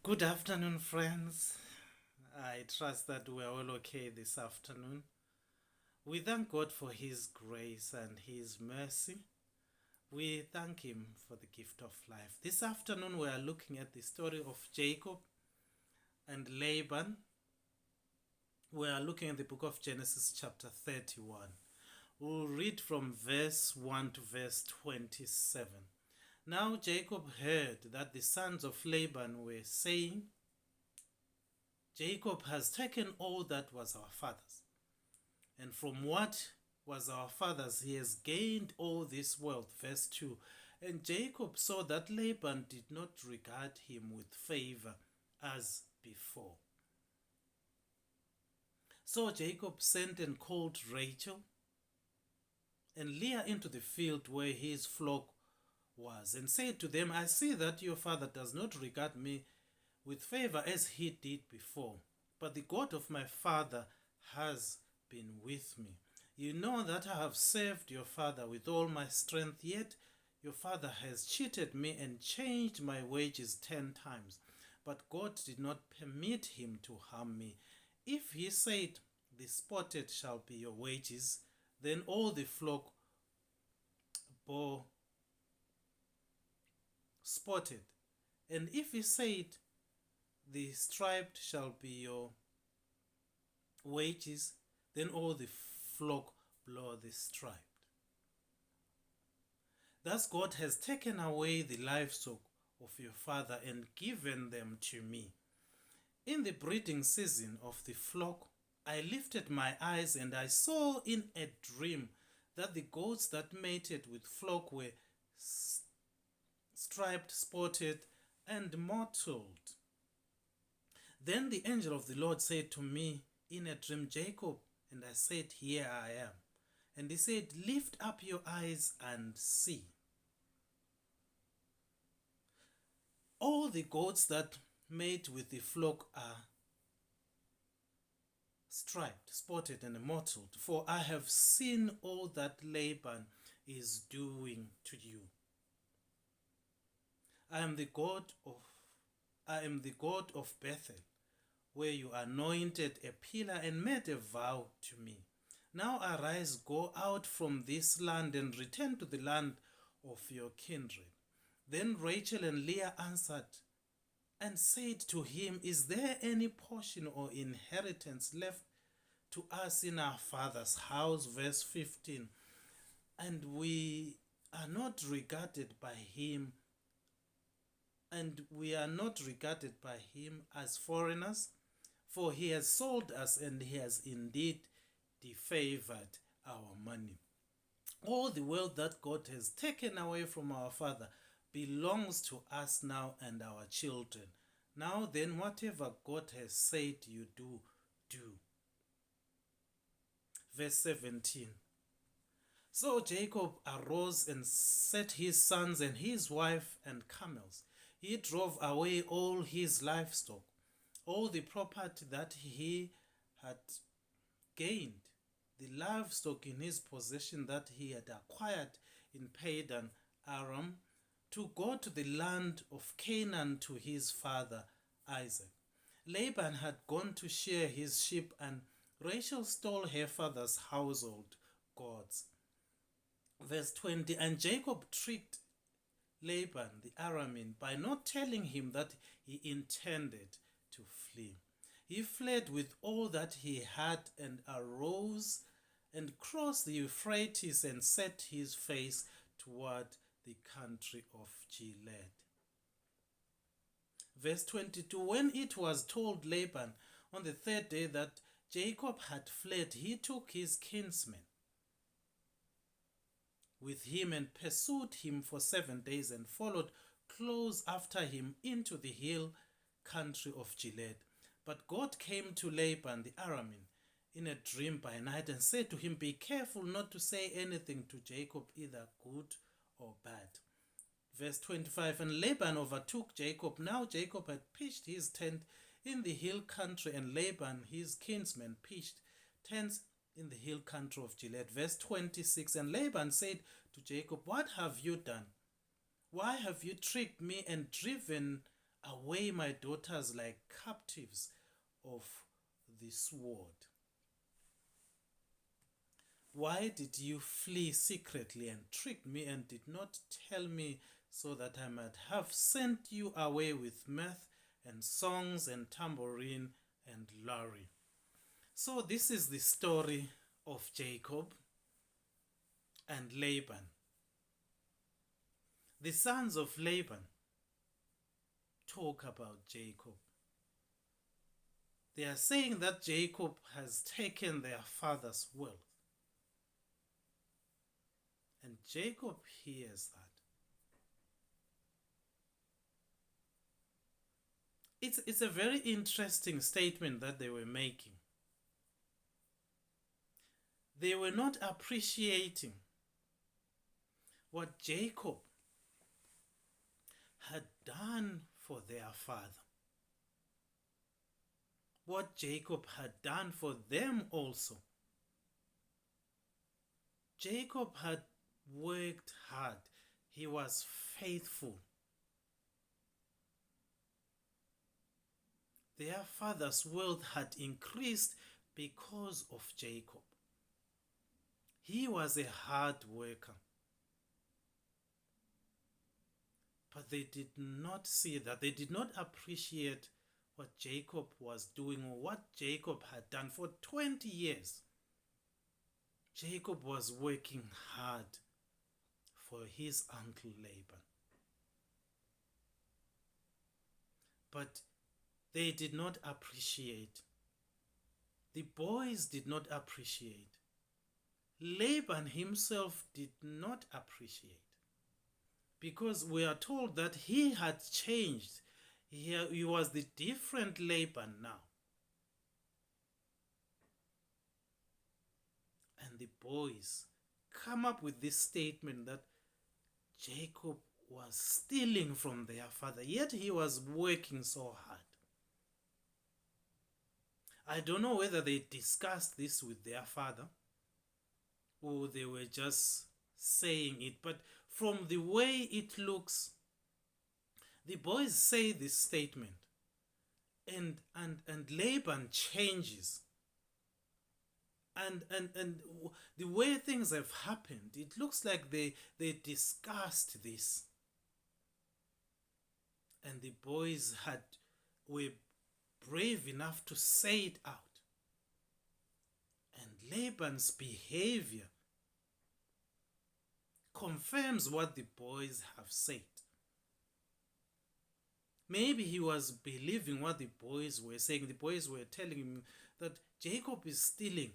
Good afternoon, friends. I trust that we are all okay this afternoon. We thank God for His grace and His mercy. We thank Him for the gift of life. This afternoon, we are looking at the story of Jacob and Laban. We are looking at the book of Genesis, chapter 31. We'll read from verse 1 to verse 27. Now Jacob heard that the sons of Laban were saying, Jacob has taken all that was our father's, and from what was our father's he has gained all this wealth. Verse 2. And Jacob saw that Laban did not regard him with favor as before. So Jacob sent and called Rachel and Leah into the field where his flock was, and said to them, I see that your father does not regard me with favor as he did before, but the God of my father has been with me. You know that I have served your father with all my strength, yet your father has cheated me and changed my wages 10 times. But God did not permit him to harm me. If he said, the spotted shall be your wages, then all the flock bore spotted. And if he said, the striped shall be your wages, then all the flock bore the striped. Thus God has taken away the livestock of your father and given them to me. In the breeding season of the flock, I lifted my eyes and I saw in a dream that the goats that mated with flock were striped, spotted, and mottled. Then the angel of the Lord said to me in a dream, Jacob, and I said, here I am. And he said, lift up your eyes and see. All the goats that mate with the flock are striped, spotted, and mottled, for I have seen all that Laban is doing to you. I am the God of Bethel, where you anointed a pillar and made a vow to me. Now arise, go out from this land and return to the land of your kindred. Then Rachel and Leah answered and said to him, is there any portion or inheritance left to us in our father's house? Verse 15. And we are not regarded by him as foreigners, for he has sold us and he has indeed defavored our money. All the wealth that God has taken away from our father belongs to us now and our children. Now then, whatever God has said you do, do. Verse 17. So Jacob arose and set his sons and his wife and camels. He drove away all his livestock, all the property that he had gained, the livestock in his possession that he had acquired in Padan Aram, to go to the land of Canaan to his father Isaac. Laban had gone to shear his sheep, and Rachel stole her father's household gods. Verse 20, and Jacob tricked Laban the Aramean by not telling him that he intended to flee. He fled with all that he had and arose and crossed the Euphrates and set his face toward the country of Gilead. Verse 22, when it was told Laban on the third day that Jacob had fled, he took his kinsmen with him and pursued him for 7 days and followed close after him into the hill country of Gilead. But God came to Laban the Aramean in a dream by night and said to him, be careful not to say anything to Jacob, either good or bad. Verse 25, and Laban overtook Jacob. Now Jacob had pitched his tent in the hill country, and Laban his kinsman pitched tents in the hill country of Gilead. Verse 26, and Laban said to Jacob, what have you done? Why have you tricked me and driven away my daughters like captives of the sword. Why did you flee secretly and trick me and did not tell me so that I might have sent you away with mirth and songs and tambourine and lyre? So this is the story of Jacob and Laban. The sons of Laban talk about Jacob. They are saying that Jacob has taken their father's wealth. And Jacob hears that. It's a very interesting statement that they were making. They were not appreciating what Jacob had done for their father. What Jacob had done for them also. Jacob had worked hard. He was faithful. Their father's wealth had increased because of Jacob. He was a hard worker. But they did not see that. They did not appreciate what Jacob was doing or what Jacob had done for 20 years. Jacob was working hard for his uncle Laban. But they did not appreciate. The boys did not appreciate. Laban himself did not appreciate. Because we are told that he had changed. He was the different Laban now. And the boys come up with this statement that Jacob was stealing from their father, yet he was working so hard. I don't know whether they discussed this with their father or they were just saying it, but from the way it looks, the boys say this statement and Laban changes. And the way things have happened, it looks like they discussed this. And the boys were brave enough to say it out. And Laban's behavior confirms what the boys have said. Maybe he was believing what the boys were saying. The boys were telling him that Jacob is stealing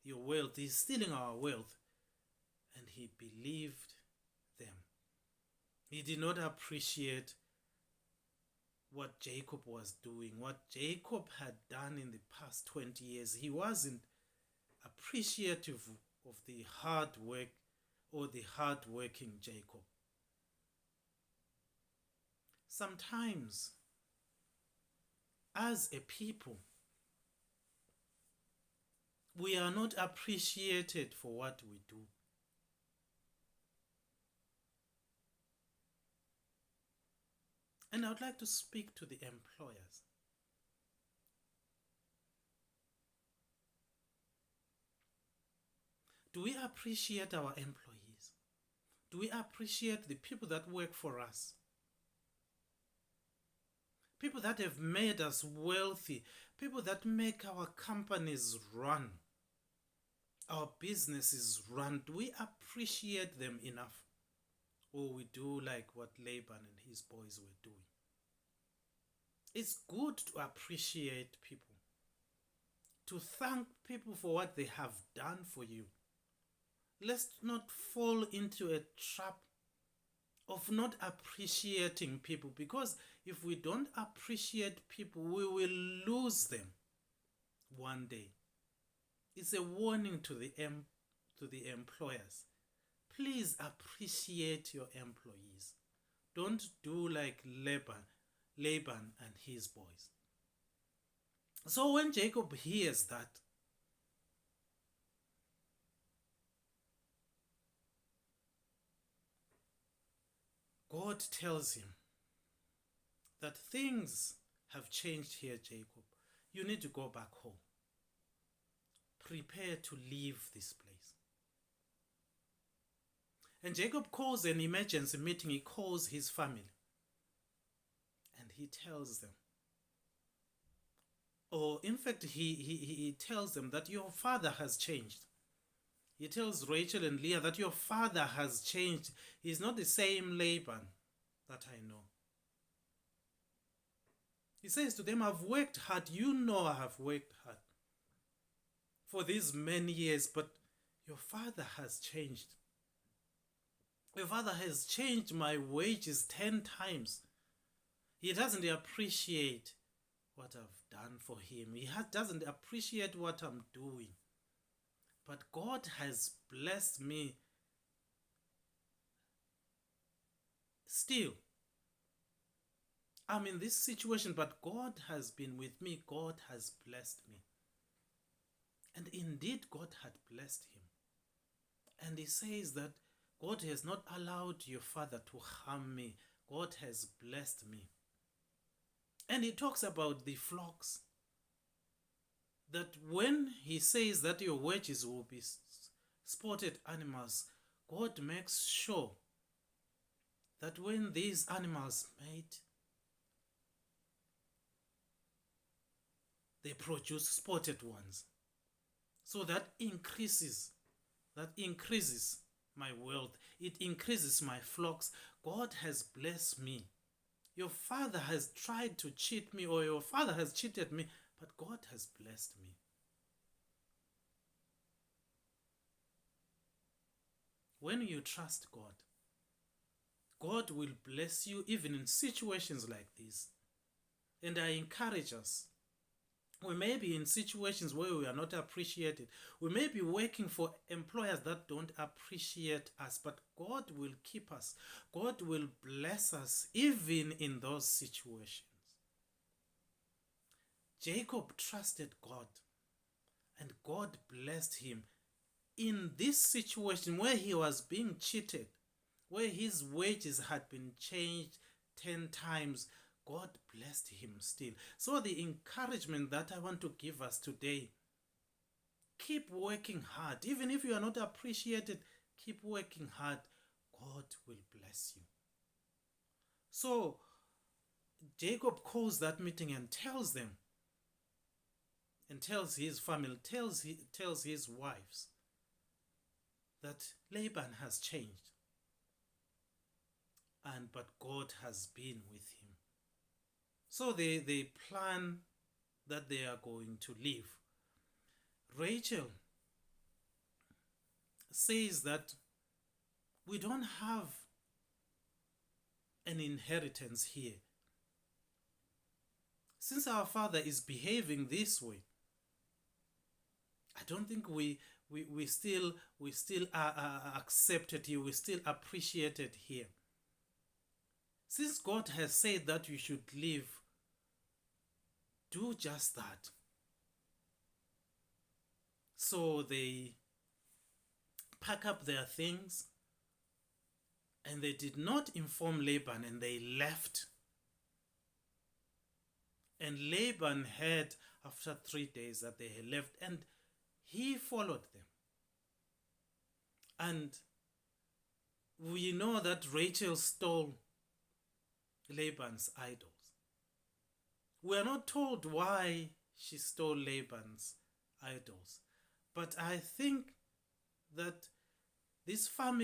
your wealth. He's stealing our wealth. And he believed them. He did not appreciate what Jacob was doing, what Jacob had done in the past 20 years. He wasn't appreciative of the hard work or the hard-working Jacob. Sometimes, as a people, we are not appreciated for what we do. And I would like to speak to the employers. Do we appreciate our employees? Do we appreciate the people that work for us? People that have made us wealthy, people that make our companies run, our businesses run. Do we appreciate them enough? Or we do like what Laban and his boys were doing? It's good to appreciate people, to thank people for what they have done for you. Let's not fall into a trap of not appreciating people, because if we don't appreciate people, we will lose them one day. It's a warning to the employers. Please appreciate your employees. Don't do like Laban and his boys. So when Jacob hears that, God tells him that things have changed here, Jacob. You need to go back home. Prepare to leave this place. And Jacob calls an emergency meeting. He calls his family. And he tells them, or in fact, he tells them that your father has changed. He tells Rachel and Leah that your father has changed. He's not the same Laban that I know. He says to them, I've worked hard. You know I have worked hard for these many years, but your father has changed. Your father has changed my wages 10 times. He doesn't appreciate what I've done for him. He doesn't appreciate what I'm doing. But God has blessed me still. I'm in this situation, but God has been with me. God has blessed me. And indeed, God had blessed him. And he says that God has not allowed your father to harm me. God has blessed me. And he talks about the flocks. That when he says that your wages will be spotted animals, God makes sure that when these animals mate, they produce spotted ones. So that increases my wealth. It increases my flocks. God has blessed me. Your father has tried to cheat me, or your father has cheated me, but God has blessed me. When you trust God, God will bless you even in situations like this. And I encourage us. We may be in situations where we are not appreciated. We may be working for employers that don't appreciate us, but God will keep us. God will bless us even in those situations. Jacob trusted God, and God blessed him in this situation where he was being cheated, where his wages had been changed 10 times. God blessed him still. So the encouragement that I want to give us today, keep working hard. Even if you are not appreciated, keep working hard. God will bless you. So Jacob calls that meeting and tells them, and tells his family, tells his wives that Laban has changed, but God has been with him. So they plan that they are going to leave. Rachel says that we don't have an inheritance here. Since our father is behaving this way, I don't think we still are accepted here. We still appreciated here. Since God has said that you should leave, do just that. So they pack up their things and they did not inform Laban, and they left. And Laban heard after 3 days that they had left, and he followed them. And we know that Rachel stole Laban's idols. We are not told why she stole Laban's idols, but I think that this family